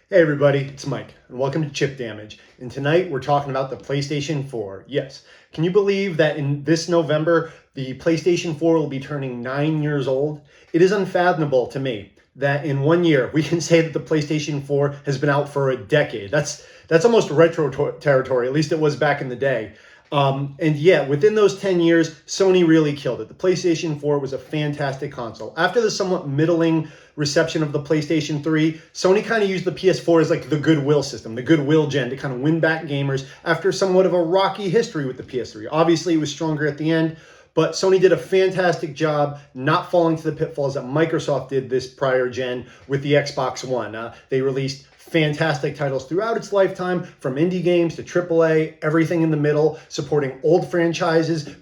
Hey everybody, it's Mike, and welcome to Chip Damage. And tonight we're talking about the PlayStation 4. Yes, can you believe that in this November, the PlayStation 4 will be turning 9 years old? It is unfathomable to me that in 1 year we can say that the PlayStation 4 has been out for a decade. That's almost retro territory, at least it was back in the day. And yeah, within those 10 years, Sony really killed it. The PlayStation 4 was a fantastic console. After the somewhat middling reception of the PlayStation 3, Sony kind of used the PS4 as like the goodwill system, the goodwill gen to kind of win back gamers after somewhat of a rocky history with the PS3. Obviously, it was stronger at the end, but Sony did a fantastic job not falling to the pitfalls that Microsoft did this prior gen with the Xbox One. They released fantastic titles throughout its lifetime, from indie games to AAA, everything in the middle, supporting old franchises,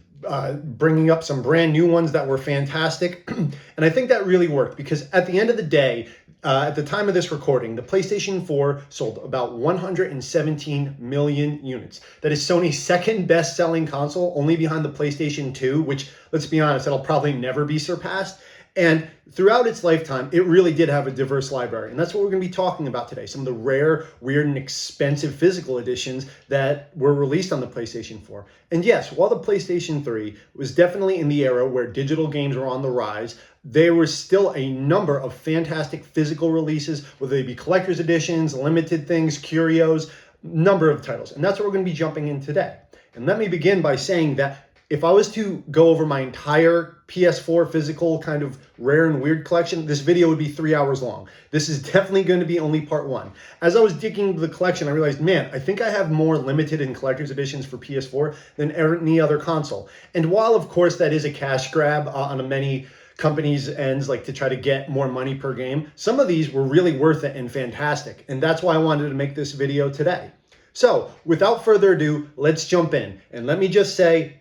bringing up some brand new ones that were fantastic. And I think that really worked because at the end of the day, at the time of this recording, the PlayStation 4 sold about 117 million units. That is Sony's second best-selling console, only behind the PlayStation 2, which, let's be honest, that'll probably never be surpassed. And throughout its lifetime, it really did have a diverse library. And that's what we're going to be talking about today. Some of the rare, weird, and expensive physical editions that were released on the PlayStation 4. And yes, while the PlayStation 3 was definitely in the era where digital games were on the rise, there was still a number of fantastic physical releases, whether they be collector's editions, limited things, curios, number of titles. And that's what we're going to be jumping in today. And let me begin by saying that if I was to go over my entire PS4 physical kind of rare and weird collection, this video would be 3 hours long. This is definitely going to be only part one. As I was digging into the collection, I realized, man, I think I have more limited and collector's editions for PS4 than any other console. And while, of course, that is a cash grab on many companies' ends, like to try to get more money per game, some of these were really worth it and fantastic. And that's why I wanted to make this video today. So, without further ado, let's jump in. And let me just say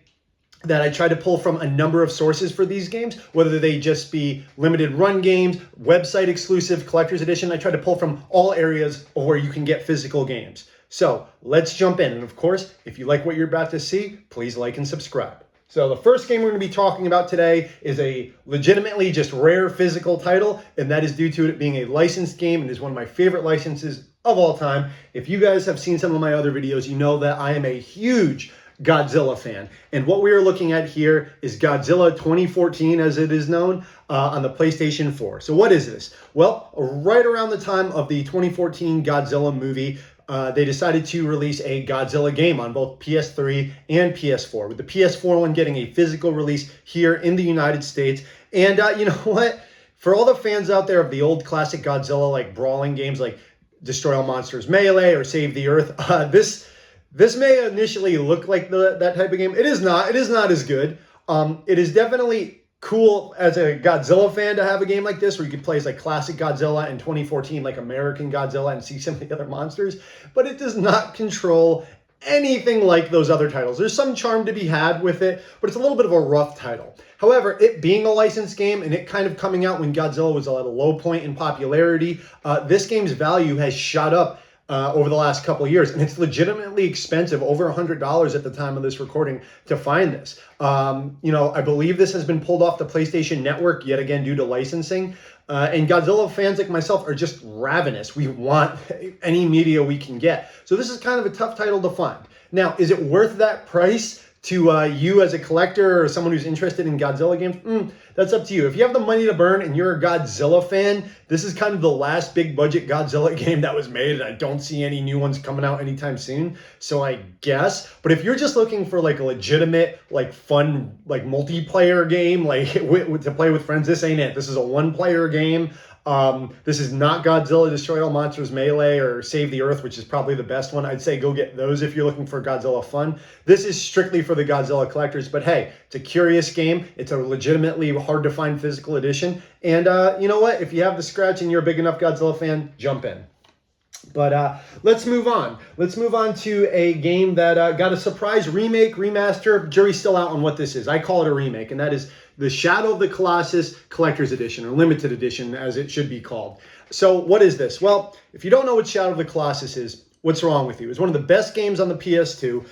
that I try to pull from a number of sources for these games, whether they just be limited run games, website exclusive, collector's edition. I try to pull from all areas where you can get physical games. So let's jump in. And of course, if you like what you're about to see, please like and subscribe. So the first game we're going to be talking about today is a legitimately just rare physical title, and that is due to it being a licensed game and is one of my favorite licenses of all time. If you guys have seen some of my other videos, you know that I am a huge Godzilla fan. And what we are looking at here is Godzilla 2014, as it is known, on the PlayStation 4. So what is this? Well, right around the time of the 2014 Godzilla movie, they decided to release a Godzilla game on both PS3 and PS4, with the PS4 one getting a physical release here in the United States. And you know what? For all the fans out there of the old classic Godzilla, like brawling games like Destroy All Monsters Melee or Save the Earth, this may initially look like that type of game. It is not. It is not as good. It is definitely cool as a Godzilla fan to have a game like this where you could play as like classic Godzilla and 2014 like American Godzilla and see some of the other monsters. But it does not control anything like those other titles. There's some charm to be had with it, but it's a little bit of a rough title. However, it being a licensed game and it kind of coming out when Godzilla was at a low point in popularity, this game's value has shot up over the last couple of years, and it's legitimately expensive, over $100 at the time of this recording to find this. I believe this has been pulled off the PlayStation Network yet again due to licensing. And Godzilla fans like myself are just ravenous. We want any media we can get. So this is kind of a tough title to find. Now, is it worth that price to you as a collector or someone who's interested in Godzilla games? That's up to you. If you have the money to burn and you're a Godzilla fan, this is kind of the last big budget Godzilla game that was made, and I don't see any new ones coming out anytime soon, so I guess. But if you're just looking for like a legitimate, like fun, like multiplayer game, like to play with friends, this ain't it. This is a one-player game. This is not Godzilla Destroy All Monsters Melee or Save the Earth, which is probably the best one. I'd say go get those if you're looking for Godzilla fun. This is strictly for the Godzilla collectors, but hey, it's a curious game. It's a legitimately hard to find physical edition. And you know what? If you have the scratch and you're a big enough Godzilla fan, jump in. But let's move on. Let's move on to a game that got a surprise remake, remaster. Jury's still out on what this is. I call it a remake, and that is the Shadow of the Colossus Collector's Edition, or Limited Edition, as it should be called. So what is this? Well, if you don't know what Shadow of the Colossus is, what's wrong with you? It's one of the best games on the PS2.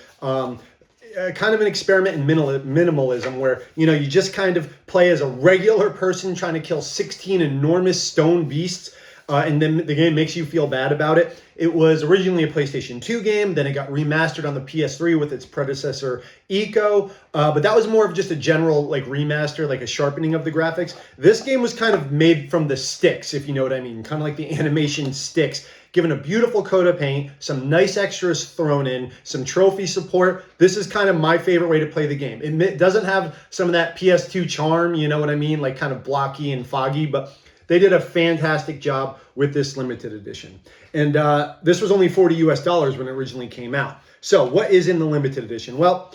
Kind of an experiment in minimalism where, you know, you just kind of play as a regular person trying to kill 16 enormous stone beasts. and then the game makes you feel bad about it. It was originally a PlayStation 2 game, then it got remastered on the PS3 with its predecessor Eco, but that was more of just a general like remaster, like a sharpening of the graphics. This game was kind of made from the sticks, if you know what I mean, kind of like the animation sticks, given a beautiful coat of paint, some nice extras thrown in, some trophy support. This is kind of my favorite way to play the game. It doesn't have some of that PS2 charm, you know what I mean, like kind of blocky and foggy, but they did a fantastic job with this limited edition. And this was only $40 US when it originally came out. So what is in the limited edition? Well,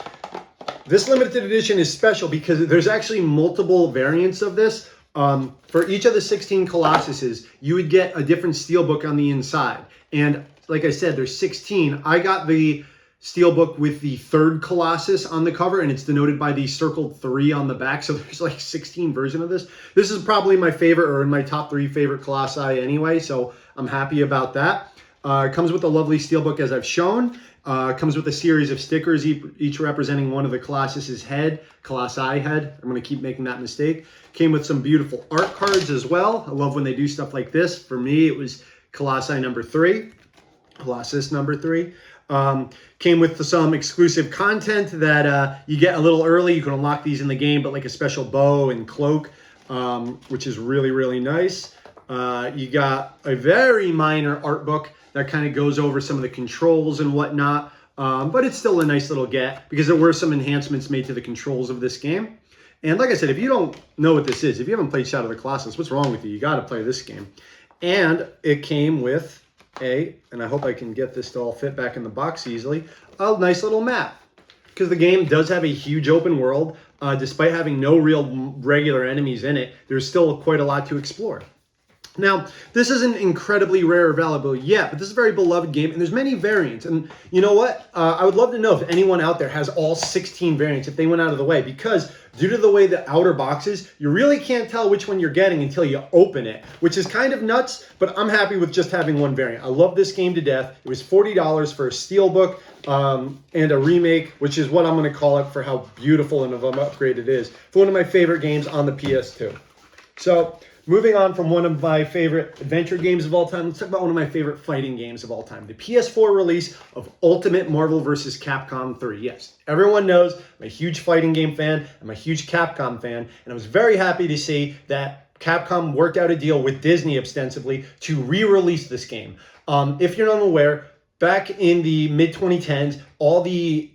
this limited edition is special because there's actually multiple variants of this. For each of the 16 Colossuses, you would get a different steelbook on the inside. And like I said, there's 16. I got the steelbook with the third Colossus on the cover, and it's denoted by the circled 3 on the back. So there's like 16 versions of this. This is probably my favorite, or in my top 3 favorite Colossi anyway, so I'm happy about that. It comes with a lovely steelbook, as I've shown. Comes with a series of stickers, each representing one of the Colossi head. I'm going to keep making that mistake. Came with some beautiful art cards as well. I love when they do stuff like this. For me, it was Colossus number 3. Came with some exclusive content that you get a little early. You can unlock these in the game, but like a special bow and cloak, which is really, really nice. You got a very minor art book that kind of goes over some of the controls and whatnot, but it's still a nice little get because there were some enhancements made to the controls of this game. And like I said, if you don't know what this is, if you haven't played Shadow of the Colossus, what's wrong with you? You got to play this game. And it came with and I hope I can get this to all fit back in the box easily, a nice little map. Because the game does have a huge open world. Despite having no real regular enemies in it, there's still quite a lot to explore. Now, this isn't incredibly rare or valuable yet, but this is a very beloved game, and there's many variants. And you know what? I would love to know if anyone out there has all 16 variants, if they went out of the way, because due to the way the outer box is, you really can't tell which one you're getting until you open it, which is kind of nuts, but I'm happy with just having one variant. I love this game to death. It was $40 for a steelbook and a remake, which is what I'm going to call it for how beautiful and of an upgrade it is, for one of my favorite games on the PS2. So, moving on from one of my favorite adventure games of all time, let's talk about one of my favorite fighting games of all time. The PS4 release of Ultimate Marvel vs. Capcom 3. Yes, everyone knows I'm a huge fighting game fan. I'm a huge Capcom fan. And I was very happy to see that Capcom worked out a deal with Disney ostensibly to re-release this game. If you're not aware, back in the mid-2010s, all the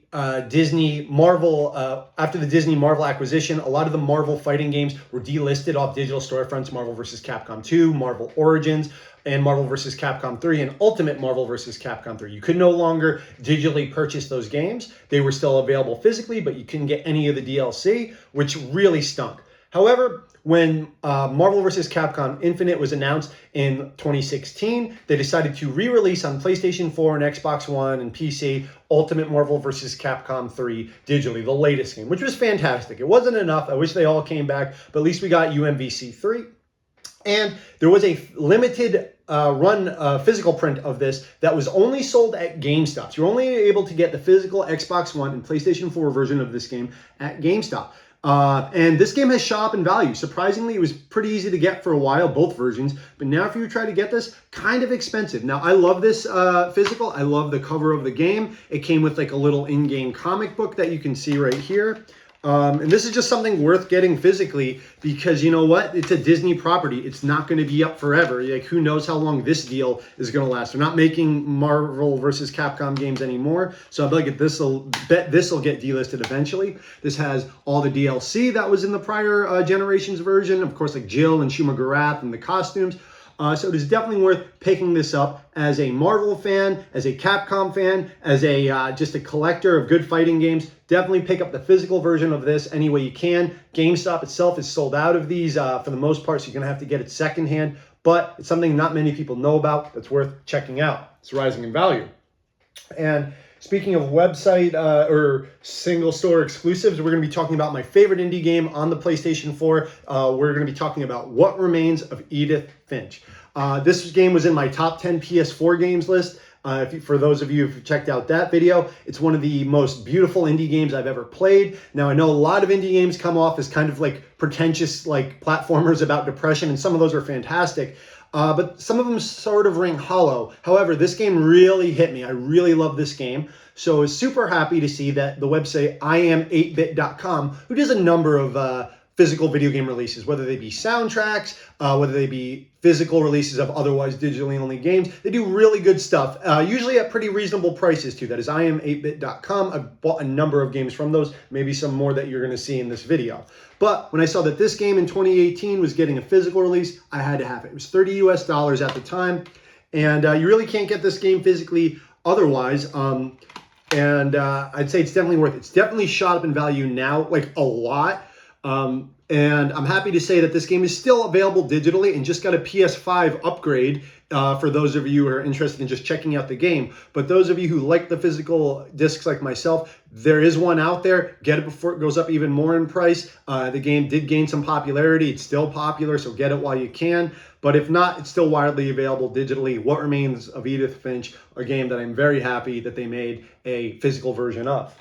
Disney Marvel, after the Disney Marvel acquisition, a lot of the Marvel fighting games were delisted off digital storefronts. Marvel vs. Capcom 2, Marvel Origins, and Marvel vs. Capcom 3, and Ultimate Marvel vs. Capcom 3. You could no longer digitally purchase those games. They were still available physically, but you couldn't get any of the DLC, which really stunk. However, when Marvel vs. Capcom Infinite was announced in 2016, they decided to re-release on PlayStation 4 and Xbox One and PC Ultimate Marvel vs. Capcom 3 digitally, the latest game, which was fantastic. It wasn't enough. I wish they all came back, but at least we got UMVC 3. And there was a limited physical print of this that was only sold at GameStop. So you're only able to get the physical Xbox One and PlayStation 4 version of this game at GameStop. And this game has shop and value. Surprisingly, it was pretty easy to get for a while, both versions. But now if you try to get this, kind of expensive. Now, I love this physical. I love the cover of the game. It came with like a little in-game comic book that you can see right here. And this is just something worth getting physically because you know what? It's a Disney property. It's not going to be up forever. Like, who knows how long this deal is going to last? They're not making Marvel versus Capcom games anymore. So I bet this will get delisted eventually. This has all the DLC that was in the prior generation's version. Of course, like Jill and Shuma Gorath and the costumes. So it is definitely worth picking this up as a Marvel fan, as a Capcom fan, as a just a collector of good fighting games. Definitely pick up the physical version of this any way you can. GameStop itself is sold out of these for the most part, so you're going to have to get it secondhand. But it's something not many people know about that's worth checking out. It's rising in value. And speaking of website or single store exclusives, we're going to be talking about my favorite indie game on the PlayStation 4. We're going to be talking about What Remains of Edith Finch. This game was in my top 10 PS4 games list. For those of you who've checked out that video, it's one of the most beautiful indie games I've ever played. Now, I know a lot of indie games come off as kind of like pretentious like platformers about depression, and some of those are fantastic. but some of them sort of ring hollow. However, this game really hit me. I really love this game. So I was super happy to see that the website iam8bit.com, who does a number of physical video game releases, whether they be soundtracks, whether they be physical releases of otherwise digitally only games. They do really good stuff, usually at pretty reasonable prices too. That is iam8bit.com. I've bought a number of games from those, maybe some more that you're going to see in this video. But when I saw that this game in 2018 was getting a physical release, I had to have it. It was $30 US at the time, and you really can't get this game physically otherwise. I'd say it's definitely worth it. It's definitely shot up in value now, like a lot. And I'm happy to say that this game is still available digitally and just got a PS5 upgrade for those of you who are interested in just checking out the game. But those of you who like the physical discs like myself, there is one out there. Get it before it goes up even more in price. The game did gain some popularity. It's still popular, so get it while you can. But if not, it's still widely available digitally. What Remains of Edith Finch, a game that I'm very happy that they made a physical version of.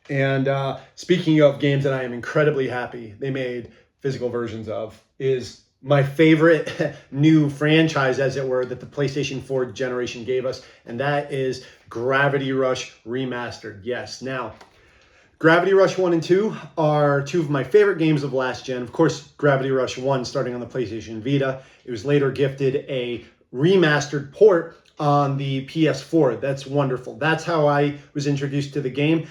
And speaking of games that I am incredibly happy they made physical versions of, is my favorite new franchise, as it were, that the PlayStation 4 generation gave us, and that is Gravity Rush Remastered. Yes, now, Gravity Rush 1 and 2 are two of my favorite games of last gen. Of course, Gravity Rush 1 starting on the PlayStation Vita. It was later gifted a remastered port on the PS4. That's wonderful. That's how I was introduced to the game.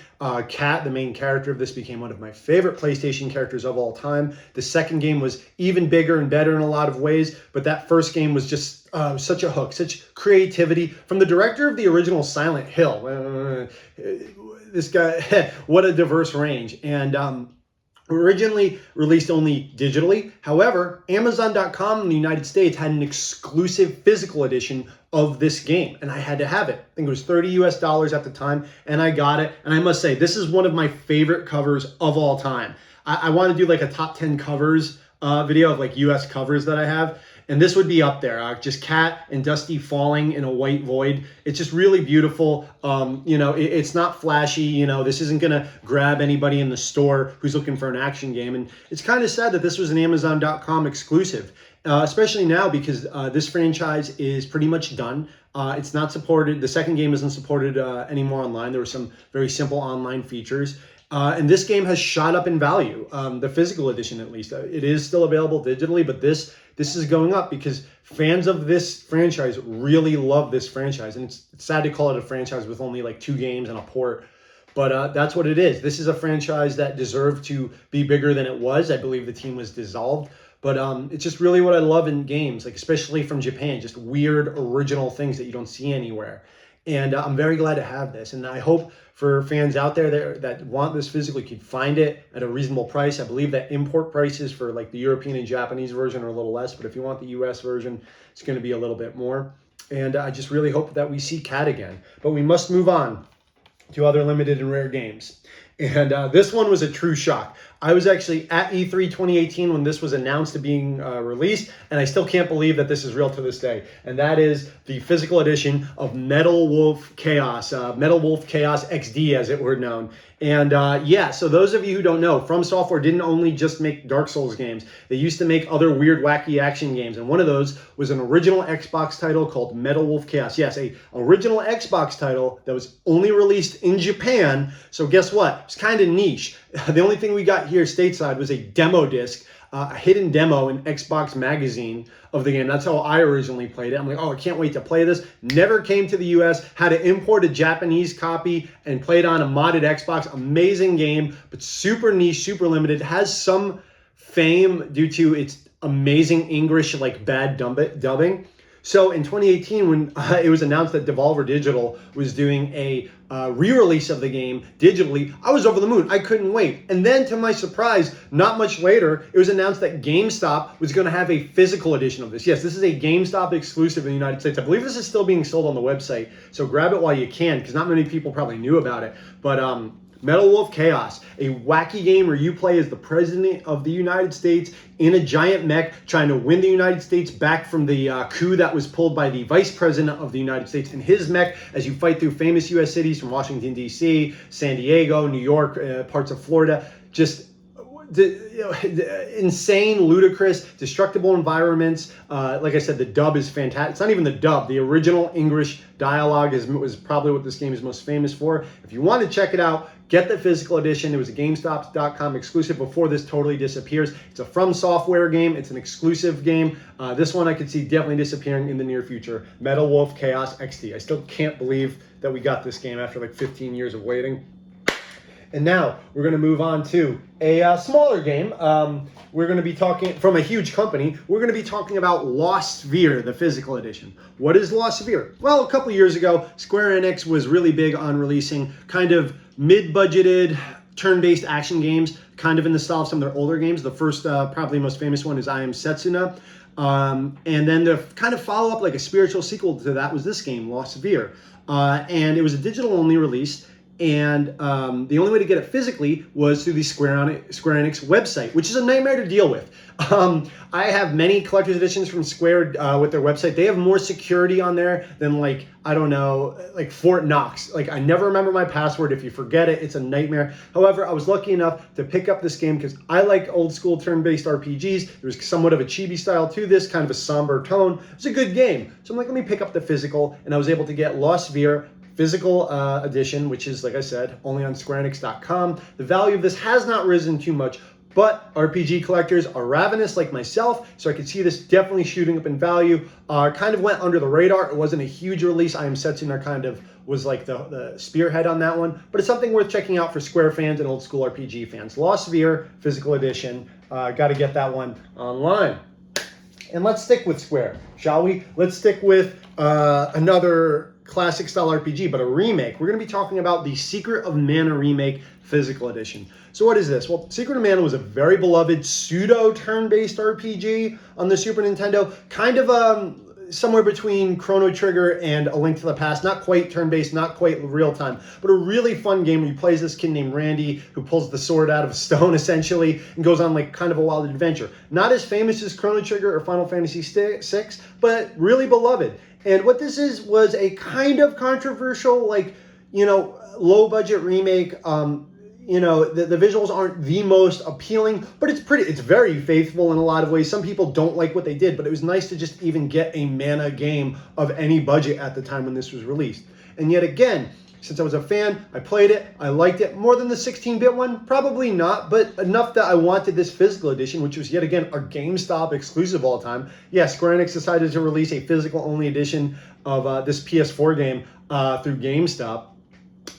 Kat, the main character of this, became one of my favorite PlayStation characters of all time. The second game was even bigger and better in a lot of ways, but that first game was just such a hook, such creativity from the director of the original Silent Hill. This guy, what a diverse range. And originally released only digitally. However, Amazon.com in the United States had an exclusive physical edition of this game, and I had to have it. I think it was $30 US at the time, and I got it. And I must say, this is one of my favorite covers of all time. I want to do like a top 10 covers video of like US covers that I have. And this would be up there, just Kat and Dusty falling in a white void. It's just really beautiful. It's not flashy. This isn't going to grab anybody in the store who's looking for an action game. And it's kind of sad that this was an Amazon.com exclusive, especially now because this franchise is pretty much done. It's not supported. The second game isn't supported anymore online. There were some very simple online features. And this game has shot up in value, the physical edition at least. It is still available digitally, but this is going up because fans of this franchise really love this franchise. And it's sad to call it a franchise with only like 2 games and a port, but that's what it is. This is a franchise that deserved to be bigger than it was. I believe the team was dissolved. But it's just really what I love in games, like especially from Japan, just weird original things that you don't see anywhere. And I'm very glad to have this. And I hope for fans out there that want this physically could find it at a reasonable price. I believe that import prices for like the European and Japanese version are a little less, but if you want the US version, it's going to be a little bit more. And I just really hope that we see Kat again. But we must move on to other limited and rare games. And this one was a true shock. I was actually at E3 2018 when this was announced to being released, and I still can't believe that this is real to this day. And that is the physical edition of Metal Wolf Chaos, Metal Wolf Chaos XD as it were known. And so those of you who don't know, From Software didn't only just make Dark Souls games. They used to make other weird, wacky action games. And one of those was an original Xbox title called Metal Wolf Chaos. Yes, a original Xbox title that was only released in Japan. So guess what? It's kind of niche. The only thing we got here stateside was a demo disc, a hidden demo in Xbox Magazine of the game. That's how I originally played it. I'm like, oh, I can't wait to play this. Never came to the US, had to import a Japanese copy and played on a modded Xbox. Amazing game, but super niche, super limited. Has some fame due to its amazing English, like bad dubbing. So in 2018, when it was announced that Devolver Digital was doing a re-release of the game digitally, I was over the moon. I couldn't wait. And then to my surprise, not much later, it was announced that GameStop was going to have a physical edition of this. Yes, this is a GameStop exclusive in the United States. I believe this is still being sold on the website. So grab it while you can, because not many people probably knew about it. But Metal Wolf Chaos, a wacky game where you play as the president of the United States in a giant mech trying to win the United States back from the coup that was pulled by the vice president of the United States in his mech as you fight through famous U.S. cities from Washington, D.C., San Diego, New York, parts of Florida. Just insane, ludicrous, destructible environments. Like I said, the dub is fantastic. It's not even the dub. The original English dialogue was probably what this game is most famous for. If you want to check it out, get the physical edition. It was a GameStop.com exclusive before this totally disappears. It's a From Software game. It's an exclusive game. This one I could see definitely disappearing in the near future. Metal Wolf Chaos XT. I still can't believe that we got this game after like 15 years of waiting. And now we're going to move on to a smaller game. We're going to be talking from a huge company. We're going to be talking about Lost Sphere, the physical edition. What is Lost Sphere? Well, a couple years ago, Square Enix was really big on releasing kind of mid-budgeted turn-based action games, kind of in the style of some of their older games. The first, probably most famous one is I Am Setsuna. And then the kind of follow-up, like a spiritual sequel to that, was this game, Lost Sphere. And it was a digital-only release. And the only way to get it physically was through the Square Enix website, which is a nightmare to deal with. I have many collector's editions from Square with their website. They have more security on there than, like, I don't know, like Fort Knox. Like, I never remember my password. If you forget it, it's a nightmare. However, I was lucky enough to pick up this game because I like old school turn-based RPGs. There's somewhat of a chibi style to this, kind of a somber tone. It's a good game. So I'm like, let me pick up the physical, and I was able to get Lost Sphere physical edition, which is, like I said, only on SquareEnix.com. The value of this has not risen too much, but RPG collectors are ravenous like myself, so I could see this definitely shooting up in value. Kind of went under the radar. It wasn't a huge release. I Am Setsuna kind of was like the spearhead on that one, but it's something worth checking out for Square fans and old school RPG fans. Lost Sphere, physical edition. Got to get that one online. And let's stick with Square, shall we? Let's stick with another classic style RPG, but a remake. We're going to be talking about the Secret of Mana remake physical edition. So what is this? Well, Secret of Mana was a very beloved pseudo turn-based RPG on the Super Nintendo, kind of somewhere between Chrono Trigger and A Link to the Past. Not quite turn-based, not quite real-time, but a really fun game where you play as this kid named Randy who pulls the sword out of stone essentially and goes on like kind of a wild adventure. Not as famous as Chrono Trigger or Final Fantasy VI, but really beloved. And what this was a kind of controversial, like, you know, low-budget remake. You know, the visuals aren't the most appealing, but it's very faithful in a lot of ways. Some people don't like what they did, but it was nice to just even get a Mana game of any budget at the time when this was released. And yet again, since I was a fan, I played it, I liked it. More than the 16-bit one? Probably not, but enough that I wanted this physical edition, which was yet again a GameStop exclusive all the time. Yeah, Square Enix decided to release a physical-only edition of this PS4 game through GameStop.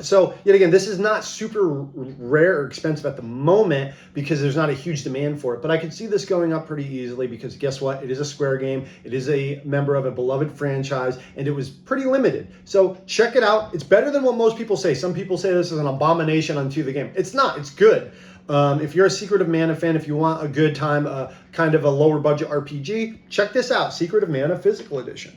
So, yet again, this is not super rare or expensive at the moment because there's not a huge demand for it. But I could see this going up pretty easily because guess what? It is a Square game. It is a member of a beloved franchise, and it was pretty limited. So check it out. It's better than what most people say. Some people say this is an abomination unto the game. It's not. It's good. If you're a Secret of Mana fan, if you want a good time, kind of a lower budget RPG, check this out. Secret of Mana Physical Edition.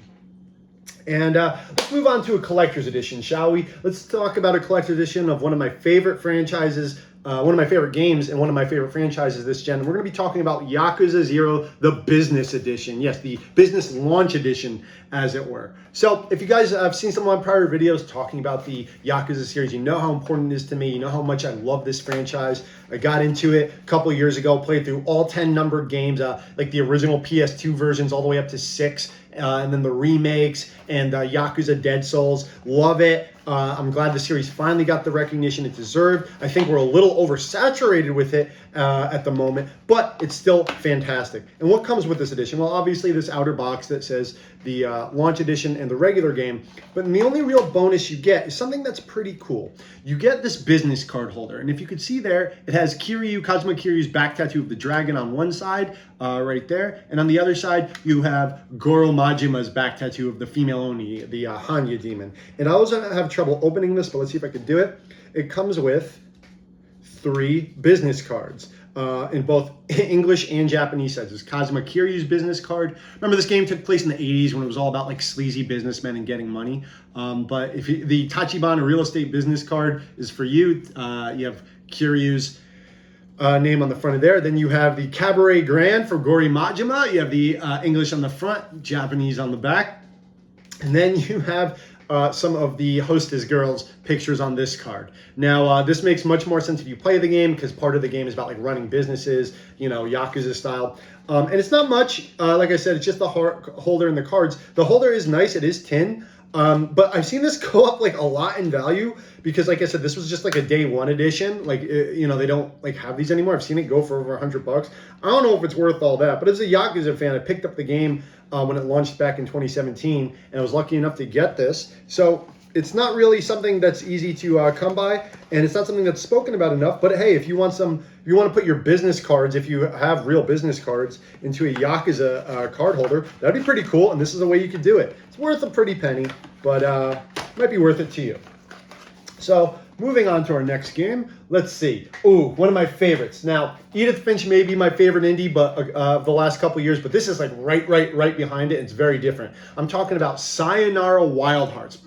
And let's move on to a collector's edition, shall we? Let's talk about a collector's edition of one of my favorite franchises, one of my favorite games, and one of my favorite franchises this gen. We're going to be talking about Yakuza Zero, the business edition. Yes, the business launch edition, as it were. So if you guys have seen some of my prior videos talking about the Yakuza series, you know how important it is to me. You know how much I love this franchise. I got into it a couple years ago, played through all 10 numbered games, like the original PS2 versions all the way up to 6. And then the remakes and Yakuza Dead Souls. Love it. I'm glad the series finally got the recognition it deserved. I think we're a little oversaturated with it at the moment, but it's still fantastic. And what comes with this edition? Well, obviously this outer box that says the launch edition and the regular game, but the only real bonus you get is something that's pretty cool. You get this business card holder, and if you could see there, it has Kazuma Kiryu's back tattoo of the dragon on one side, right there, and on the other side, you have Goro Majima's back tattoo of the female Oni, the Hanya demon. And I also have trouble opening this, but let's see if I can do it. It comes with 3 business cards in both English and Japanese sides. There's Kazuma Kiryu's business card. Remember, this game took place in the 80s when it was all about like sleazy businessmen and getting money. But if the Tachibana real estate business card is for you, you have Kiryu's name on the front of there. Then you have the Cabaret Grand for Gori Majima. You have the English on the front, Japanese on the back. And then you have some of the hostess girls' pictures on this card. Now, this makes much more sense if you play the game, because part of the game is about like running businesses, you know, Yakuza style. And it's not much. Like I said, it's just the holder and the cards. The holder is nice. It is tin. But I've seen this go up like a lot in value because, like I said, this was just like a day one edition. Like, you know, they don't like have these anymore. I've seen it go for over $100. I don't know if it's worth all that, but as a Yakuza fan, I picked up the game when it launched back in 2017, and I was lucky enough to get this. So it's not really something that's easy to come by, and it's not something that's spoken about enough. But hey, if you want to put your business cards, if you have real business cards, into a Yakuza card holder, that'd be pretty cool. And this is a way you could do it. It's worth a pretty penny, but might be worth it to you. So moving on to our next game, let's see. Ooh, one of my favorites. Now, Edith Finch may be my favorite indie, but the last couple of years, but this is like right behind it. It's very different. I'm talking about Sayonara Wild Hearts.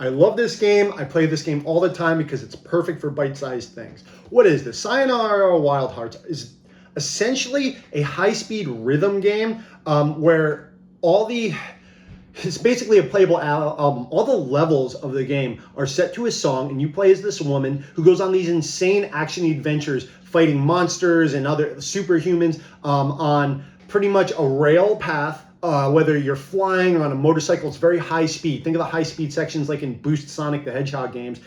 I love this game. I play this game all the time because it's perfect for bite-sized things. What is this? Sayonara Wild Hearts is essentially a high-speed rhythm game where it's basically a playable album. All the levels of the game are set to a song, and you play as this woman who goes on these insane action adventures fighting monsters and other superhumans on pretty much a rail path. Whether you're flying or on a motorcycle, it's very high speed. Think of the high speed sections like in Boost Sonic the Hedgehog games.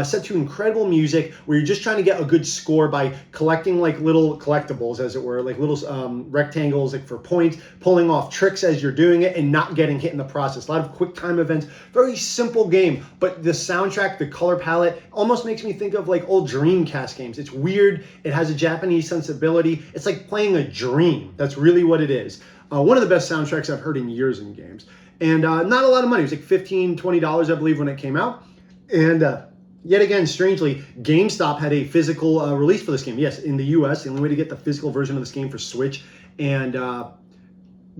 Set to incredible music where you're just trying to get a good score by collecting like little collectibles, as it were, like little rectangles like for points, pulling off tricks as you're doing it and not getting hit in the process. A lot of quick time events. Very simple game, but the soundtrack, the color palette almost makes me think of like old Dreamcast games. It's weird. It has a Japanese sensibility. It's like playing a dream. That's really what it is. One of the best soundtracks I've heard in years in games. And not a lot of money. It was like $15, $20, I believe, when it came out. And yet again, strangely, GameStop had a physical release for this game. Yes, in the US, the only way to get the physical version of this game for Switch and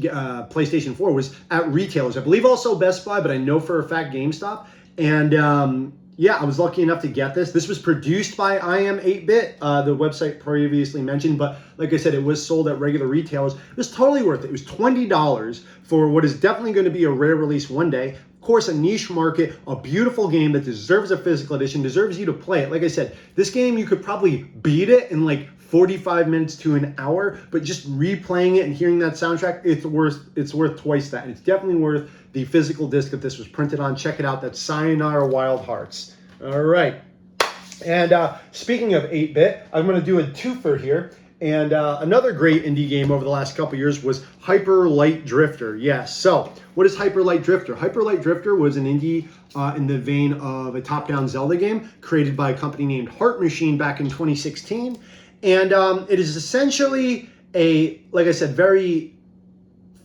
PlayStation 4 was at retailers. I believe also Best Buy, but I know for a fact GameStop. And yeah, I was lucky enough to get this. This was produced by I Am 8-Bit, the website previously mentioned, but like I said, it was sold at regular retailers. It was totally worth it. It was $20 for what is definitely going to be a rare release one day. Of course, a niche market, a beautiful game that deserves a physical edition, deserves you to play it. Like I said, this game, you could probably beat it in like 45 minutes to an hour, but just replaying it and hearing that soundtrack, it's worth twice that. And it's definitely worth the physical disc that this was printed on. Check it out. That's Sayonara Wild Hearts. All right. And speaking of 8-Bit, I'm going to do a twofer here. And another great indie game over the last couple years was Hyperlight Drifter. Yes. So what is Hyperlight Drifter? Hyperlight Drifter was an indie in the vein of a top-down Zelda game created by a company named Heart Machine back in 2016. And it is essentially like I said, very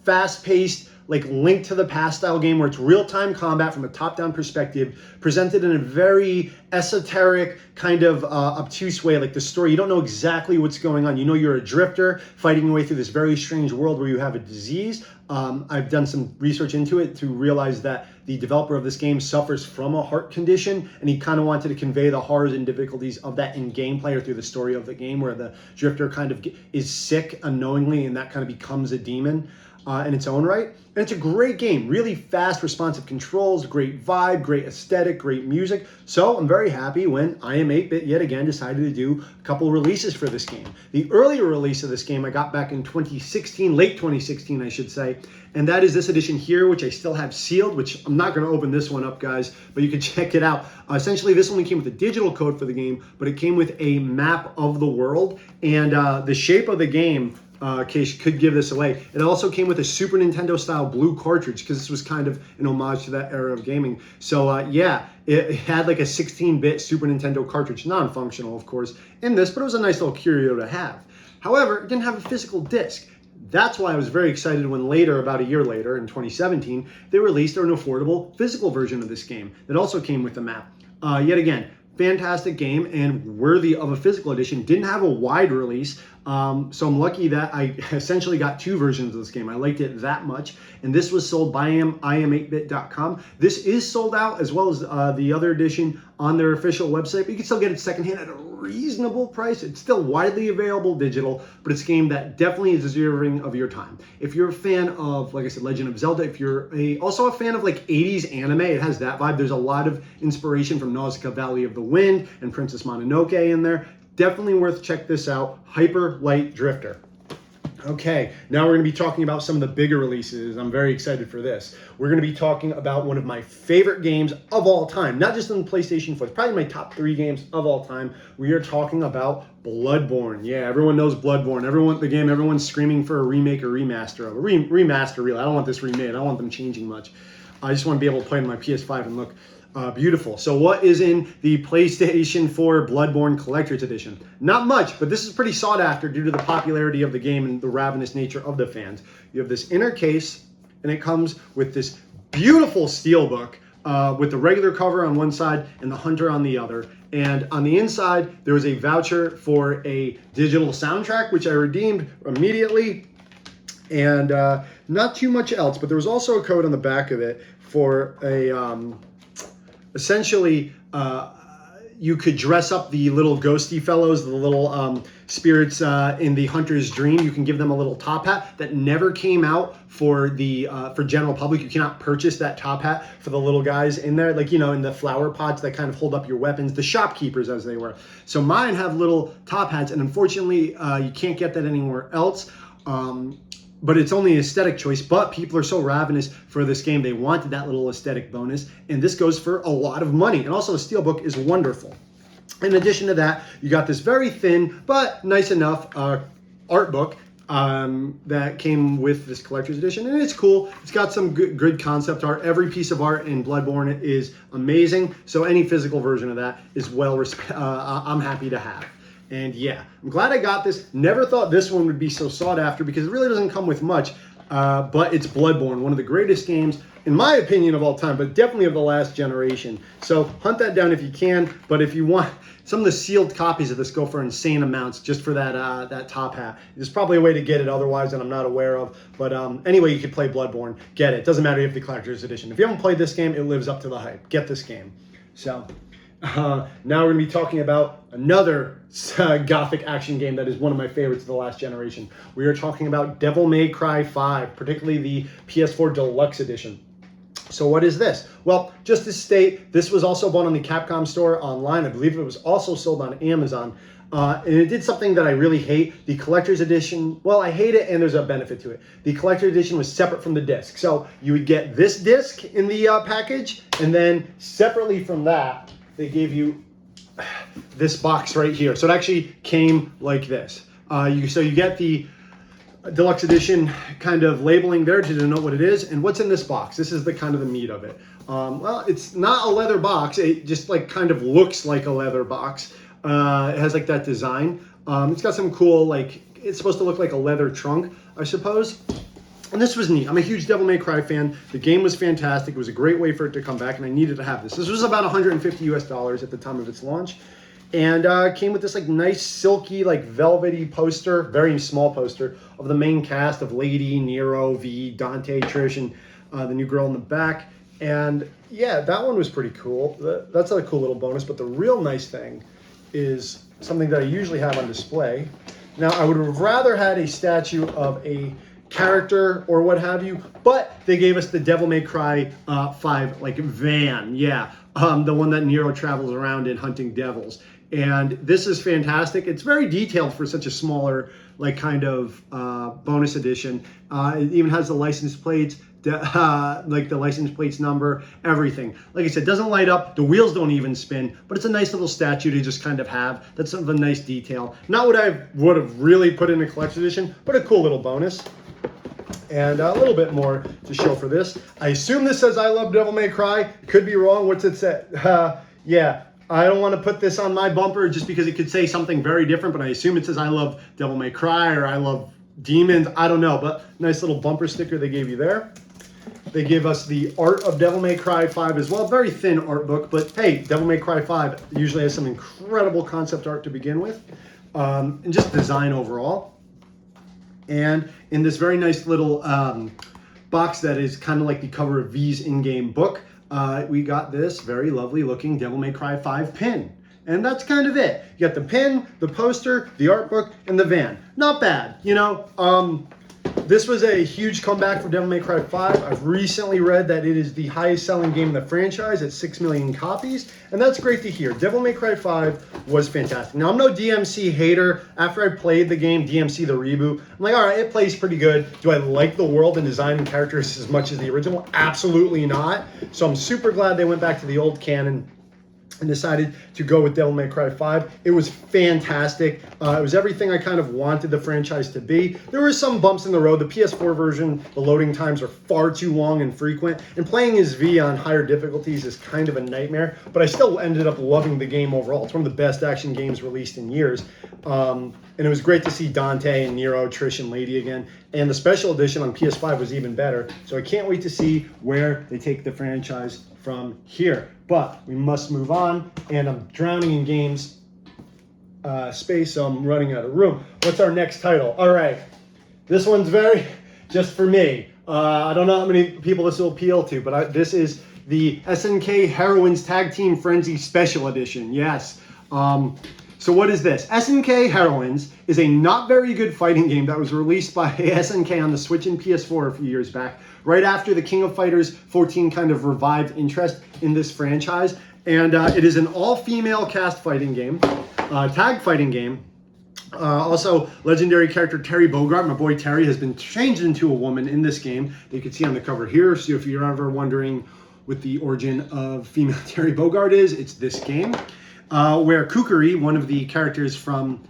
fast-paced, like Link to the Past style game where it's real-time combat from a top-down perspective, presented in a very esoteric, kind of obtuse way. Like the story, you don't know exactly what's going on. You know you're a drifter fighting your way through this very strange world where you have a disease. I've done some research into it to realize that the developer of this game suffers from a heart condition, and he kind of wanted to convey the horrors and difficulties of that in gameplay or through the story of the game, where the drifter kind of is sick unknowingly, and that kind of becomes a demon in its own right. And it's a great game, really fast, responsive controls, great vibe, great aesthetic, great music. So I'm very happy when I Am 8-Bit yet again decided to do a couple releases for this game. The earlier release of this game I got back in 2016, late 2016 I should say, and that is this edition here, which I still have sealed, which I'm not going to open this one up, guys, but you can check it out. Essentially, this only came with a digital code for the game, but it came with a map of the world, and the shape of the game, case could give this away. It also came with a Super Nintendo style blue cartridge because this was kind of an homage to that era of gaming. So yeah, it had like a 16-bit Super Nintendo cartridge, non-functional of course, in this, but it was a nice little curio to have. However, it didn't have a physical disc. That's why I was very excited when later, about a year later in 2017, they released an affordable physical version of this game that also came with the map. Yet again, fantastic game and worthy of a physical edition. Didn't have a wide release, so I'm lucky that I essentially got two versions of this game. I liked it that much, and this was sold by iam8bit.com. This is sold out as well as the other edition on their official website, but you can still get it secondhand at a reasonable price. It's still widely available digital, but it's a game that definitely is deserving of your time. If you're a fan of, like I said, Legend of Zelda, if you're also a fan of like 80s anime, it has that vibe. There's a lot of inspiration from Nausicaa Valley of the Wind and Princess Mononoke in there. Definitely worth check this out. Hyperlight Drifter. Okay, now we're going to be talking about some of the bigger releases. I'm very excited for this. We're going to be talking about one of my favorite games of all time, not just on the PlayStation 4. It's probably my top 3 games of all time. We are talking about Bloodborne. Yeah, everyone knows Bloodborne. The game everyone's screaming for a remake or remaster of. Remaster, really. I don't want this remade. I don't want them changing much. I just want to be able to play on my PS5 and look beautiful. So what is in the PlayStation 4 Bloodborne Collector's Edition? Not much, but this is pretty sought after due to the popularity of the game and the ravenous nature of the fans. You have this inner case, and it comes with this beautiful steelbook with the regular cover on one side and the Hunter on the other. And on the inside, there was a voucher for a digital soundtrack, which I redeemed immediately. And not too much else, but there was also a code on the back of it for a... essentially, you could dress up the little ghosty fellows, the little spirits in the Hunter's Dream. You can give them a little top hat that never came out for the for general public. You cannot purchase that top hat for the little guys in there, like, you know, in the flower pots that kind of hold up your weapons, the shopkeepers as they were. So mine have little top hats, and unfortunately, you can't get that anywhere else. But it's only an aesthetic choice, but people are so ravenous for this game, they wanted that little aesthetic bonus, and this goes for a lot of money. And also the steelbook is wonderful. In addition to that, you got this very thin, but nice enough art book that came with this collector's edition, and it's cool. It's got some good concept art. Every piece of art in Bloodborne is amazing, so any physical version of that is I'm happy to have. And yeah, I'm glad I got this. Never thought this one would be so sought after because it really doesn't come with much, but it's Bloodborne, one of the greatest games, in my opinion, of all time, but definitely of the last generation. So hunt that down if you can, but if you want, some of the sealed copies of this go for insane amounts just for that top hat. There's probably a way to get it otherwise that I'm not aware of, but anyway, you could play Bloodborne, get it. Doesn't matter if the collector's edition. If you haven't played this game, it lives up to the hype. Get this game. So... now we're going to be talking about another gothic action game that is one of my favorites of the last generation. We are talking about Devil May Cry 5, particularly the PS4 Deluxe Edition. So what is this? Well, just to state, this was also bought on the Capcom store online. I believe it was also sold on Amazon. And it did something that I really hate. The collector's edition, well, I hate it and there's a benefit to it. The collector's edition was separate from the disc. So you would get this disc in the package, and then separately from that, they gave you this box right here. So it actually came like this. So you get the deluxe edition kind of labeling there to denote what it is. And what's in this box? This is the kind of the meat of it. Well, it's not a leather box. It just like kind of looks like a leather box. It has like that design. It's got some cool, like, it's supposed to look like a leather trunk, I suppose. And this was neat. I'm a huge Devil May Cry fan. The game was fantastic. It was a great way for it to come back, and I needed to have this. This was about $150 US at the time of its launch. And came with this like nice silky, like velvety poster, very small poster of the main cast of Lady, Nero, V, Dante, Trish, and the new girl in the back. And yeah, that one was pretty cool. That's a cool little bonus, but the real nice thing is something that I usually have on display. Now, I would have rather had a statue of a character or what have you, but they gave us the Devil May Cry 5 like van, the one that Nero travels around in hunting devils. And this is fantastic. It's very detailed for such a smaller like kind of bonus edition. It even has the license plates, like the license plates number, everything. Like I said, doesn't light up, the wheels don't even spin, but it's a nice little statue to just kind of have. That's sort of a nice detail. Not what I would have really put in a collector's edition, but a cool little bonus. And a little bit more to show for this. I assume this says I love Devil May Cry. It could be wrong. What's it say? Yeah, I don't want to put this on my bumper just because it could say something very different, but I assume it says I love Devil May Cry or I love demons. I don't know, but nice little bumper sticker they gave you there. They give us the art of Devil May Cry 5 as well. Very thin art book, but hey, Devil May Cry 5 usually has some incredible concept art to begin with, and just design overall. And in this very nice little box that is kind of like the cover of V's in-game book, we got this very lovely looking Devil May Cry 5 pin. And that's kind of it. You got the pin, the poster, the art book, and the van. Not bad, you know. This was a huge comeback for Devil May Cry 5. I've recently read that it is the highest selling game in the franchise at 6 million copies, and that's great to hear. Devil May Cry 5 was fantastic. Now, I'm no DMC hater. After I played the game, DMC the reboot, I'm like, all right, it plays pretty good. Do I like the world and design and characters as much as the original? Absolutely not. So I'm super glad they went back to the old canon and decided to go with Devil May Cry 5. It was fantastic. It was everything I kind of wanted the franchise to be. There were some bumps in the road. The PS4 version, the loading times are far too long and frequent, and playing as V on higher difficulties is kind of a nightmare, but I still ended up loving the game overall. It's one of the best action games released in years. And it was great to see Dante and Nero, Trish, and Lady again. And the special edition on PS5 was even better. So I can't wait to see where they take the franchise from here. But we must move on, and I'm drowning in games space, so I'm running out of room. What's our next title? All right, this one's very just for me. I don't know how many people this will appeal to, but this is the SNK Heroines Tag Team Frenzy Special Edition. Yes. So what is this? SNK Heroines is a not very good fighting game that was released by SNK on the Switch and PS4 a few years back, right after the King of Fighters 14 kind of revived interest in this franchise. And it is an all-female cast fighting game, tag fighting game. Also, legendary character Terry Bogard, my boy Terry, has been changed into a woman in this game. You can see on the cover here, so if you're ever wondering what the origin of female Terry Bogard is, it's this game. Where Kukuri, one of the characters from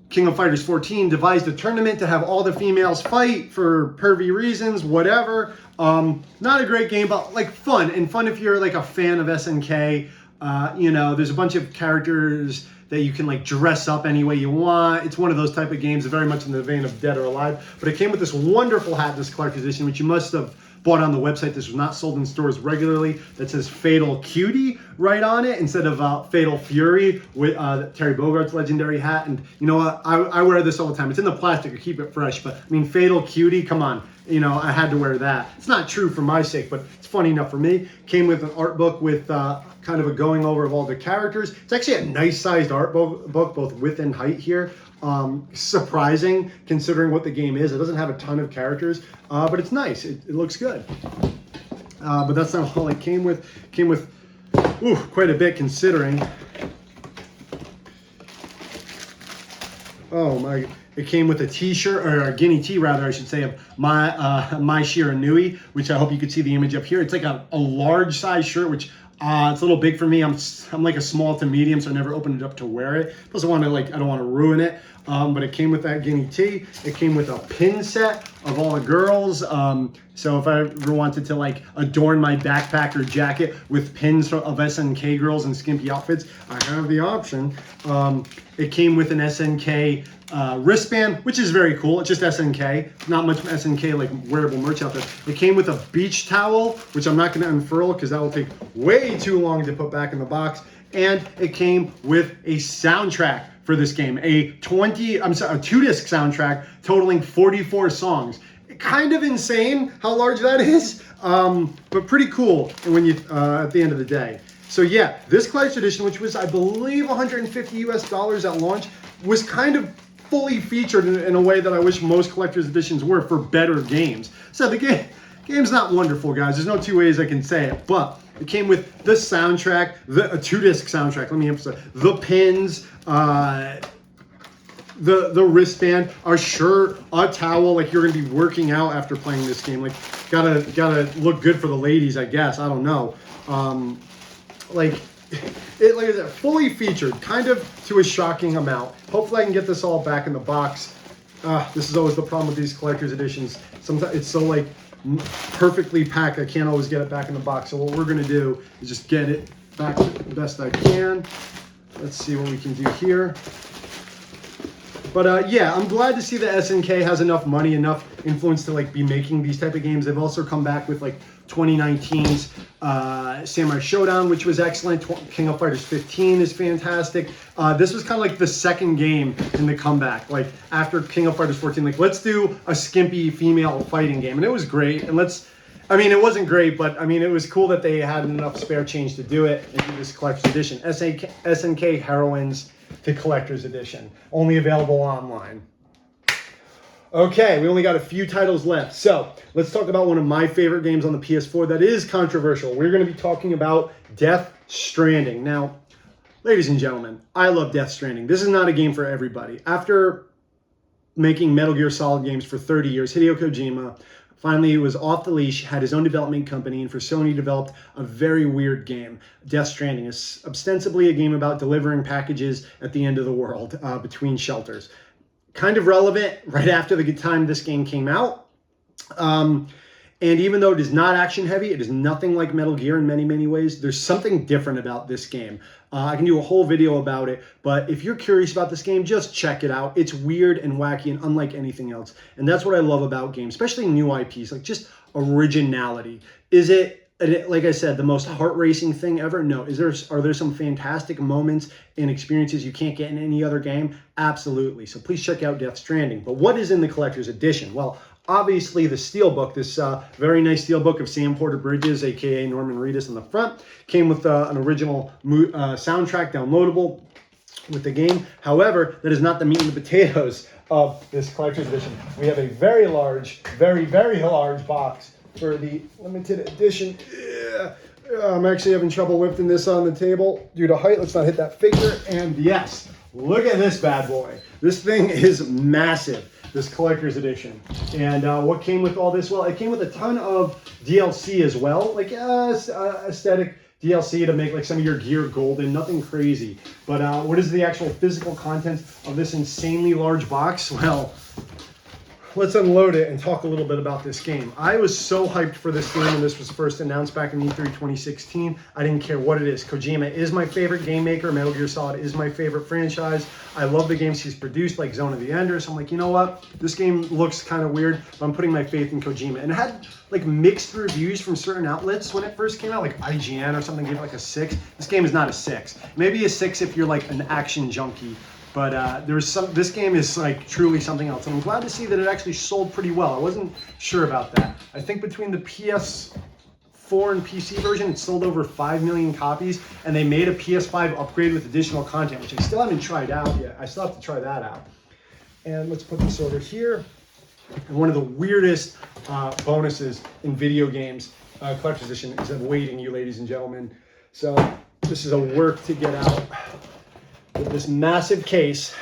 King of Fighters 14, devised a tournament to have all the females fight for pervy reasons, whatever. Not a great game, but like fun. And fun if you're like a fan of SNK. You know, there's a bunch of characters that you can like dress up any way you want. It's one of those type of games, very much in the vein of Dead or Alive. But it came with this wonderful hat, this collector's edition, which you must have bought on the website. This was not sold in stores regularly. That says Fatal Cutie right on it instead of Fatal Fury with Terry Bogard's legendary hat. And you know what? I wear this all the time. It's in the plastic to keep it fresh, but I mean, Fatal Cutie, come on. You know, I had to wear that. It's not true for my sake, but it's funny enough for me. Came with an art book with kind of a going over of all the characters. It's actually a nice sized art book, both width and height here. Surprising considering what the game is. It doesn't have a ton of characters, but it's nice. It looks good. But that's not all it came with. Came with quite a bit considering. Oh my! It came with a T-shirt, or a guinea tee rather, I should say, of my Shiranui, which I hope you could see the image up here. It's like a large size shirt, which it's a little big for me. I'm like a small to medium, so I never opened it up to wear it. Plus, I don't want to ruin it. But it came with that guinea tee. It came with a pin set of all the girls. So if I ever wanted to like adorn my backpack or jacket with pins of SNK girls in skimpy outfits, I have the option. It came with an SNK wristband, which is very cool. It's just SNK. Not much SNK like wearable merch out there. It came with a beach towel, which I'm not going to unfurl because that will take way too long to put back in the box. And it came with a soundtrack for this game, a 2-disc soundtrack totaling 44 songs. Kind of insane how large that is, but pretty cool when you at the end of the day. So yeah, this collector's edition, which was I believe $150 at launch, was kind of fully featured in a way that I wish most collector's editions were for better games. So the game's not wonderful, guys. There's no two ways I can say it, but it came with the soundtrack, a 2-disc soundtrack, let me emphasize, the pins, the wristband, a shirt, a towel, like you're gonna be working out after playing this game. Like gotta look good for the ladies, I guess. I don't know. Like I said, fully featured, kind of to a shocking amount. Hopefully I can get this all back in the box. This is always the problem with these collector's editions. Sometimes it's so like perfectly packed, I can't always get it back in the box. So what we're gonna do is just get it back the best I can. Let's see what we can do here. But yeah, I'm glad to see that SNK has enough money, enough influence to like be making these type of games. They've also come back with like 2019's Samurai Showdown, which was excellent. King of Fighters 15 is fantastic. This was kind of like the second game in the comeback. Like after King of Fighters 14, like let's do a skimpy female fighting game, and it was great. And I mean, it wasn't great, but I mean, it was cool that they had enough spare change to do it and do this collector's edition. SNK Heroines, the collector's edition, only available online. Okay, we only got a few titles left. So let's talk about one of my favorite games on the PS4 that is controversial. We're going to be talking about Death Stranding. Now, ladies and gentlemen, I love Death Stranding. This is not a game for everybody. After making Metal Gear Solid games for 30 years, Hideo Kojima finally was off the leash, had his own development company, and for Sony developed a very weird game. Death Stranding is ostensibly a game about delivering packages at the end of the world between shelters. Kind of relevant right after the time this game came out. And even though it is not action heavy, it is nothing like Metal Gear in many, many ways. There's something different about this game. I can do a whole video about it, but if you're curious about this game, just check it out. It's weird and wacky and unlike anything else. And that's what I love about games, especially new IPs, like just originality. Is it, like I said, the most heart-racing thing ever? No. Are there some fantastic moments and experiences you can't get in any other game? Absolutely. So please check out Death Stranding. But what is in the collector's edition? Well, obviously the steelbook, this very nice steelbook of Sam Porter Bridges, aka Norman Reedus on the front, came with an original soundtrack downloadable with the game. However, that is not the meat and the potatoes of this collector's edition. We have a very large, very, very large box for the limited edition. I'm actually having trouble lifting this on the table due to height. Let's not hit that figure. And yes, look at this bad boy. This thing is massive, this collector's edition. And what came with all this? Well, it came with a ton of DLC as well, like aesthetic DLC to make like some of your gear golden, nothing crazy. But what is the actual physical content of this insanely large box? Well, let's unload it and talk a little bit about this game. I was so hyped for this game when this was first announced back in E3 2016. I didn't care what it is. Kojima is my favorite game maker. Metal Gear Solid is my favorite franchise. I love the games he's produced, like Zone of the Enders. So I'm like, you know what? This game looks kind of weird, but I'm putting my faith in Kojima. And it had like mixed reviews from certain outlets when it first came out, like IGN or something gave it like a 6. This game is not a 6. Maybe a 6 if you're like an action junkie. But this game is like truly something else. And I'm glad to see that it actually sold pretty well. I wasn't sure about that. I think between the PS4 and PC version, it sold over 5 million copies. And they made a PS5 upgrade with additional content, which I still haven't tried out yet. I still have to try that out. And let's put this over here. And one of the weirdest bonuses in video games, collector's edition, is awaiting you, ladies and gentlemen. So this is a work to get out. With this massive case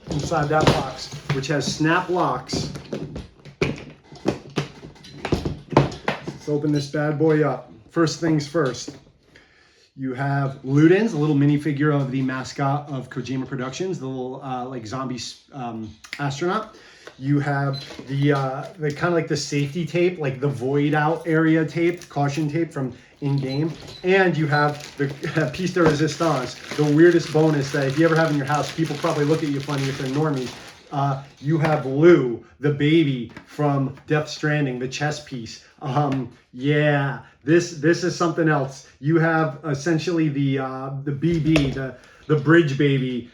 inside that box, which has snap locks. Let's open this bad boy up. First things first, you have Ludens, a little minifigure of the mascot of Kojima Productions, the little like zombie astronaut. You have the kind of like the safety tape, like the void out area tape, caution tape from in-game. And you have the piece de resistance, the weirdest bonus that if you ever have in your house, people probably look at you funny if they're normies. You have Lou, the baby from Death Stranding, the chess piece. Yeah, this is something else. You have essentially the BB, the bridge baby,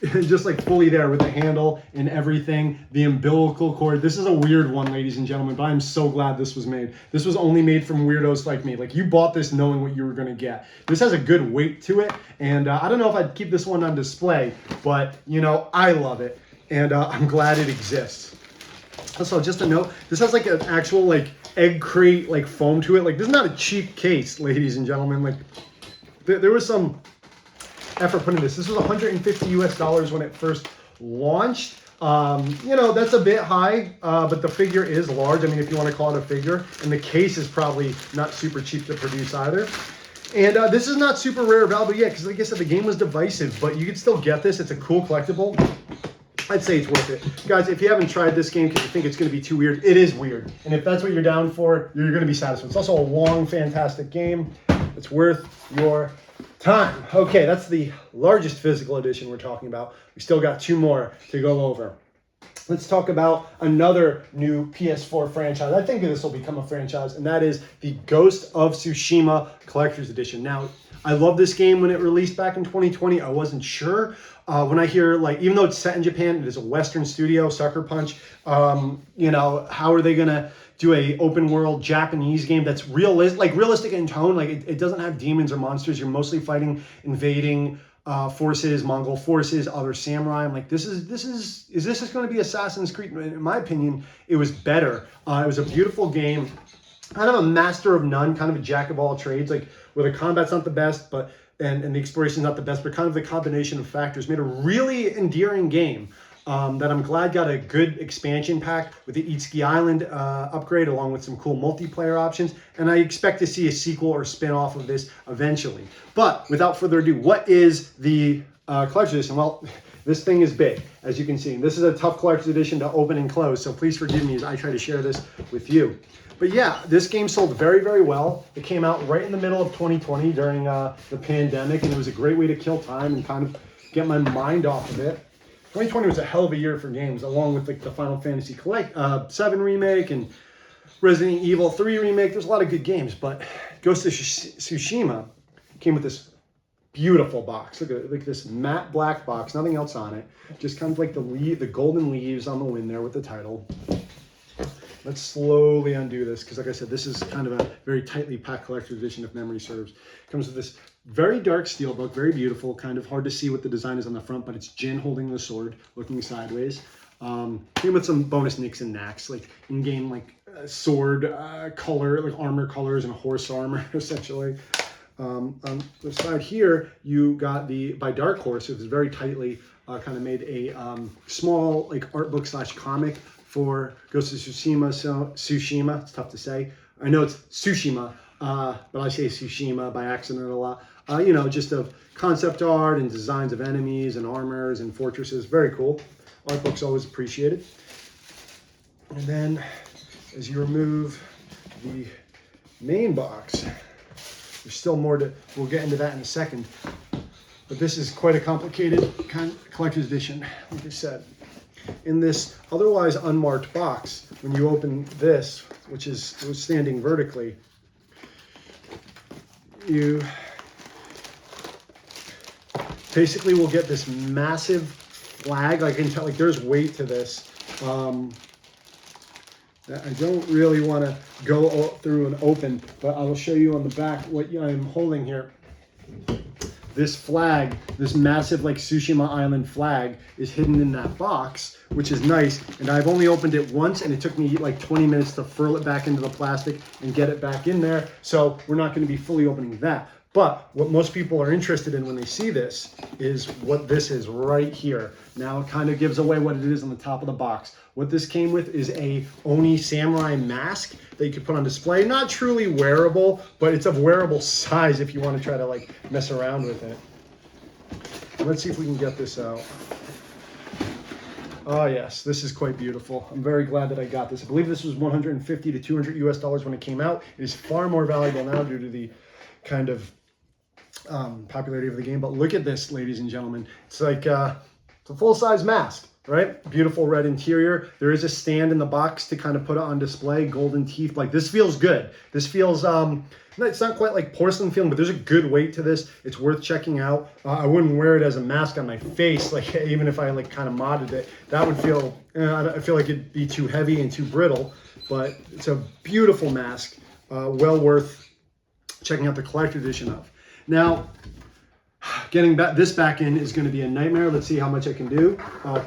just like fully there with the handle and everything, the umbilical cord. This is a weird one, ladies and gentlemen, but I'm so glad this was made. This was only made from weirdos like me. Like, you bought this knowing what you were going to get. This has a good weight to it, and I don't know if I'd keep this one on display, but, you know, I love it, and I'm glad it exists. Also, just a note, this has like an actual like egg crate like foam to it. Like, this is not a cheap case, ladies and gentlemen. Like, there was some effort put in this. This was $150 US when it first launched. You know, that's a bit high, but the figure is large. I mean, if you want to call it a figure, and the case is probably not super cheap to produce either. And this is not super rare or valuable yet, because like I said, the game was divisive, but you can still get this. It's a cool collectible. I'd say it's worth it. Guys, if you haven't tried this game because you think it's going to be too weird, it is weird. And if that's what you're down for, you're going to be satisfied. It's also a long, fantastic game. It's worth your time. Okay, that's the largest physical edition we're talking about. We still got 2 more to go over. Let's talk about another new PS4 franchise. I think this will become a franchise, and that is the Ghost of Tsushima Collector's Edition. Now, I love this game when it released back in 2020. I wasn't sure. When I hear, like, even though it's set in Japan, it is a Western studio, Sucker Punch. You know, how are they gonna do a open world Japanese game that's realistic in tone? Like, it doesn't have demons or monsters. You're mostly fighting invading forces, Mongol forces, other samurai. I'm like, is this just going to be Assassin's Creed? In my opinion, it was better. It was a beautiful game, kind of a master of none, kind of a jack of all trades. Like, where the combat's not the best, but and the exploration's not the best, but kind of the combination of factors made a really endearing game. That I'm glad got a good expansion pack with the Itsuki Island upgrade, along with some cool multiplayer options. And I expect to see a sequel or spin-off of this eventually. But without further ado, what is the collector's edition? Well, this thing is big, as you can see. And this is a tough collector's edition to open and close, so please forgive me as I try to share this with you. But yeah, this game sold very, very well. It came out right in the middle of 2020 during the pandemic, and it was a great way to kill time and kind of get my mind off of it. 2020 was a hell of a year for games, along with, like, the Final Fantasy 7 remake and Resident Evil 3 remake. There's a lot of good games, but Ghost of Tsushima came with this beautiful box. Look at this matte black box, nothing else on it. Just kind of like the golden leaves on the wind there with the title. Let's slowly undo this, because like I said, this is kind of a very tightly packed collector's edition if memory serves. It comes with this very dark steelbook, very beautiful, kind of hard to see what the design is on the front, but it's Jin holding the sword, looking sideways. Came with some bonus nicks and knacks, like in-game, like sword color, like armor colors and horse armor, essentially. On the side here, you got by Dark Horse, it was very tightly kind of made a small, like, art book / comic for Ghost of Tsushima. It's tough to say. I know it's Tsushima, but I say Tsushima by accident a lot. You know, just of concept art and designs of enemies and armors and fortresses. Very cool. Art books always appreciated. And then, as you remove the main box, there's still more we'll get into that in a second. But this is quite a complicated kind of collector's edition, like I said. In this otherwise unmarked box, when you open this, which is standing vertically, you basically will get this massive flag. I can tell, like, there's weight to this. That I don't really want to go through and open, but I will show you on the back what I'm holding here. This flag, this massive, like, Tsushima Island flag, is hidden in that box, which is nice. And I've only opened it once, and it took me like 20 minutes to furl it back into the plastic and get it back in there. So we're not going to be fully opening that. But what most people are interested in when they see this is what this is right here. Now it kind of gives away what it is on the top of the box. What this came with is a Oni samurai mask that you could put on display. Not truly wearable, but it's of wearable size if you want to try to, like, mess around with it. Let's see if we can get this out. Oh yes, this is quite beautiful. I'm very glad that I got this. I believe this was $150 to $200 US when it came out. It is far more valuable now due to the kind of popularity of the game. But look at this, ladies and gentlemen. It's like it's a full-size mask, right? Beautiful red interior. There is a stand in the box to kind of put it on display. Golden teeth. Like, this feels good. This feels it's not quite like porcelain feeling, but there's a good weight to this. It's worth checking out. I wouldn't wear it as a mask on my face, like, even if I, like, kind of modded it. That would feel, I feel like it'd be too heavy and too brittle. But it's a beautiful mask, well worth checking out the collector edition of. Now, getting this back in is going to be a nightmare. Let's see how much I can do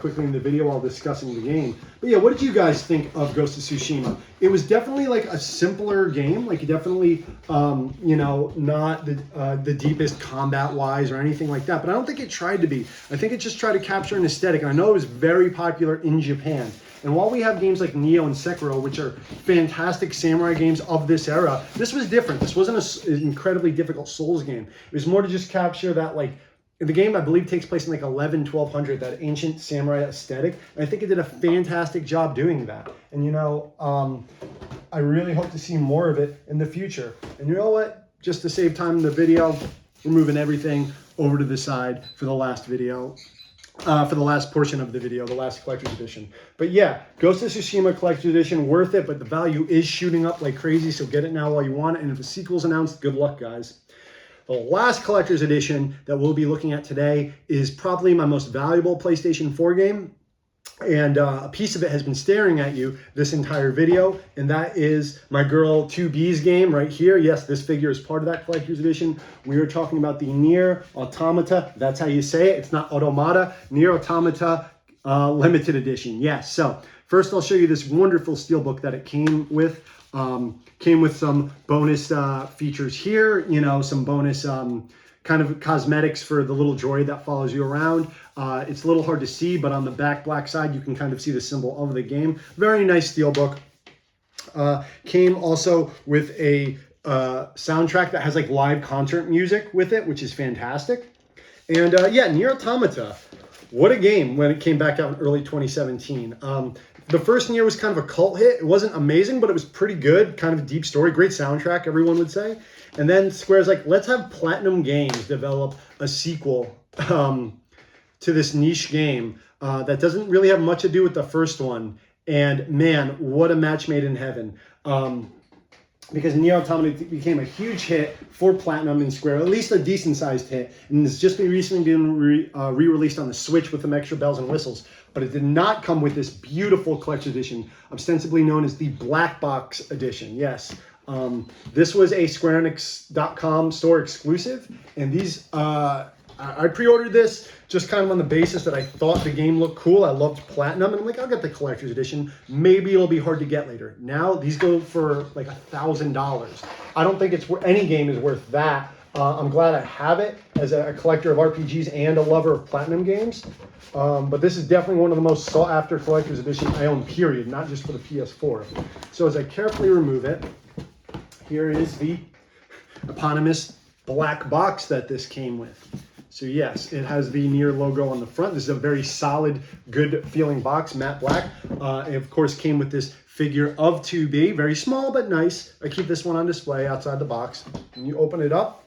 quickly in the video while discussing the game. But yeah, what did you guys think of Ghost of Tsushima? It was definitely, like, a simpler game. Like, definitely, you know, not the deepest combat-wise or anything like that. But I don't think it tried to be. I think it just tried to capture an aesthetic. And I know it was very popular in Japan. And while we have games like Nioh and Sekiro, which are fantastic samurai games of this era, this was different. This wasn't an incredibly difficult Souls game. It was more to just capture that, like, the game, I believe, takes place in like 1200, that ancient samurai aesthetic. And I think it did a fantastic job doing that. And, you know, I really hope to see more of it in the future. And you know what? Just to save time in the video, we're moving everything over to the side for the last video. For the last portion of the video, the last collector's edition. But yeah, Ghost of Tsushima collector's edition, worth it, but the value is shooting up like crazy, so get it now while you want it. And if a sequel's announced, good luck, guys. the last collector's edition that we'll be looking at today is probably my most valuable PlayStation 4 game. And a piece of it has been staring at you this entire video, and that is my girl 2B's game right here. Yes, this figure is part of that collector's edition. We are talking about the Nier Automata. That's how you say it. It's not Automata. Nier Automata limited edition. Yes. So first, I'll show you this wonderful steelbook that it came with. Came with some bonus features here. You know, some bonus kind of cosmetics for the little droid that follows you around. It's a little hard to see, but on the back black side, you can kind of see the symbol of the game. Very nice steelbook. Came also with a soundtrack that has like live concert music with it, which is fantastic. And yeah, Nier Automata, what a game when it came back out in early 2017. The first Nier was kind of a cult hit. It wasn't amazing, but it was pretty good. Kind of a deep story, great soundtrack, everyone would say. And then Square's like, let's have Platinum Games develop a sequel to this niche game that doesn't really have much to do with the first one. And man, what a match made in heaven. Because Nier Automata became a huge hit for Platinum and Square, at least a decent-sized hit, and it's just recently been re-released on the Switch with some extra bells and whistles. But it did not come with this beautiful collector's edition, ostensibly known as the Black Box Edition. Yes, this was a SquareEnix.com store exclusive, and these I pre-ordered this just kind of on the basis that I thought the game looked cool. I loved Platinum, and I'm like, I'll get the collector's edition. Maybe it'll be hard to get later. Now these go for like $1,000. I don't think any game is worth that. I'm glad I have it as a collector of RPGs and a lover of Platinum games. But this is definitely one of the most sought-after collector's editions I own, period, not just for the PS4. So as I carefully remove it, here is the eponymous black box that this came with. So yes, it has the Nier logo on the front. This is a very solid, good-feeling box, matte black. It, of course, came with this figure of 2B, very small but nice. I keep this one on display outside the box. When you open it up,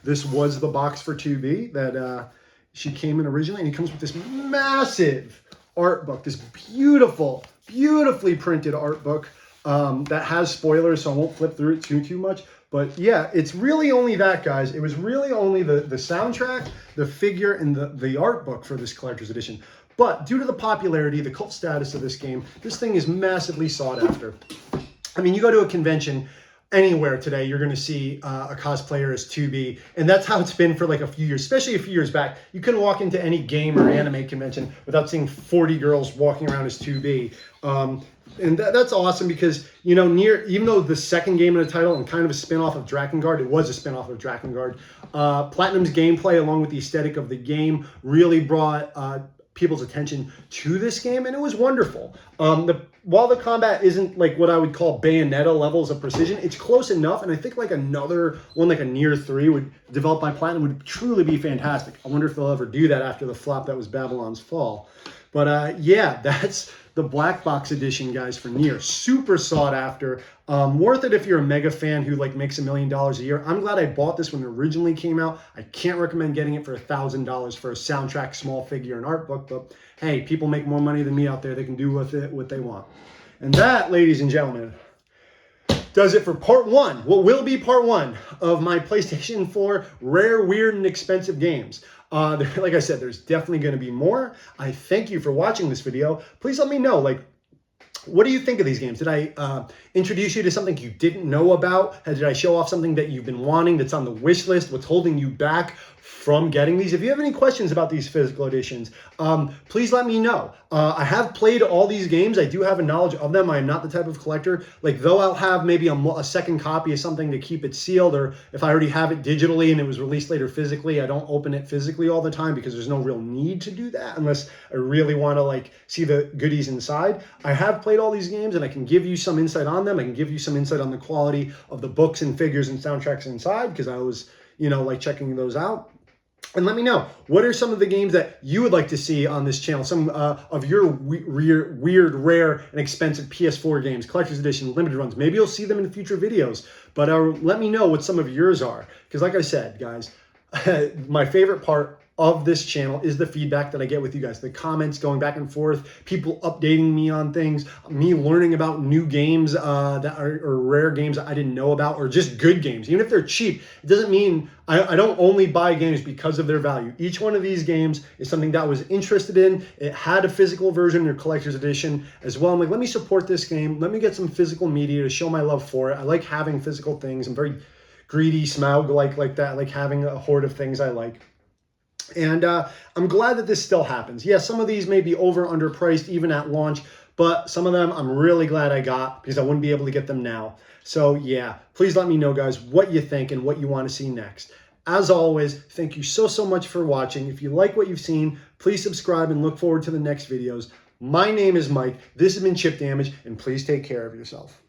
this was the box for 2B that she came in originally, and it comes with this massive art book, this beautiful, beautifully printed art book that has spoilers, so I won't flip through it too much. But yeah, it's really only that, guys. It was really only the soundtrack, the figure, and the art book for this collector's edition. But due to the popularity, the cult status of this game, this thing is massively sought after. I mean, you go to a convention anywhere today, you're going to see a cosplayer as 2B, and that's how it's been for like a few years, especially a few years back. You couldn't walk into any game or anime convention without seeing 40 girls walking around as 2B. And that's awesome because, you know, Nier, even though the second game in the title and kind of a spin-off of Drakengard, it was a spin-off of Drakengard, Platinum's gameplay along with the aesthetic of the game really brought people's attention to this game, and it was wonderful. While the combat isn't like what I would call Bayonetta levels of precision, it's close enough, and I think like another one like a Nier 3 would developed by Platinum would truly be fantastic. I wonder if they'll ever do that after the flop that was Babylon's Fall. But yeah, that's the Black Box Edition, guys, for Nier. Super sought after. Worth it if you're a mega fan who like makes $1 million a year. I'm glad I bought this when it originally came out. I can't recommend getting it for $1,000 for a soundtrack, small figure, and art book. But hey, people make more money than me out there. They can do with it what they want. And that, ladies and gentlemen, does it for part one, what will be part one of my PlayStation 4 rare, weird, and expensive games. Like I said, there's definitely going to be more. I thank you for watching this video. Please let me know, like, what do you think of these games? Did I introduce you to something you didn't know about? Did I show off something that you've been wanting that's on the wish list? What's holding you back from getting these? If you have any questions about these physical editions, please let me know. I have played all these games. I do have a knowledge of them. I am not the type of collector, like though I'll have maybe a second copy of something to keep it sealed, or if I already have it digitally and it was released later physically, I don't open it physically all the time because there's no real need to do that unless I really want to like see the goodies inside. I have played all these games and I can give you some insight on them. I can give you some insight on the quality of the books and figures and soundtracks inside because I was, you know, like checking those out. And let me know, what are some of the games that you would like to see on this channel? Some of your weird, rare, and expensive PS4 games, collector's edition, limited runs. Maybe you'll see them in future videos, but let me know what some of yours are. Because like I said, guys, my favorite part of this channel is the feedback that I get with you guys, the comments going back and forth, people updating me on things, me learning about new games that are or rare games I didn't know about, or just good games. Even if they're cheap, it doesn't mean I don't only buy games because of their value. Each one of these games is something that I was interested in. It had a physical version or collector's edition as well. I'm like, let me support this game. Let me get some physical media to show my love for it. I like having physical things. I'm very greedy, Smaug like that. I like having a hoard of things I like. And I'm glad that this still happens. Yes, some of these may be underpriced even at launch, but some of them I'm really glad I got because I wouldn't be able to get them now. So yeah, please let me know, guys, what you think and what you want to see next. As always, thank you so much for watching. If you like what you've seen, please subscribe and look forward to the next videos. My name is Mike. This has been Chip Damage, and please take care of yourself.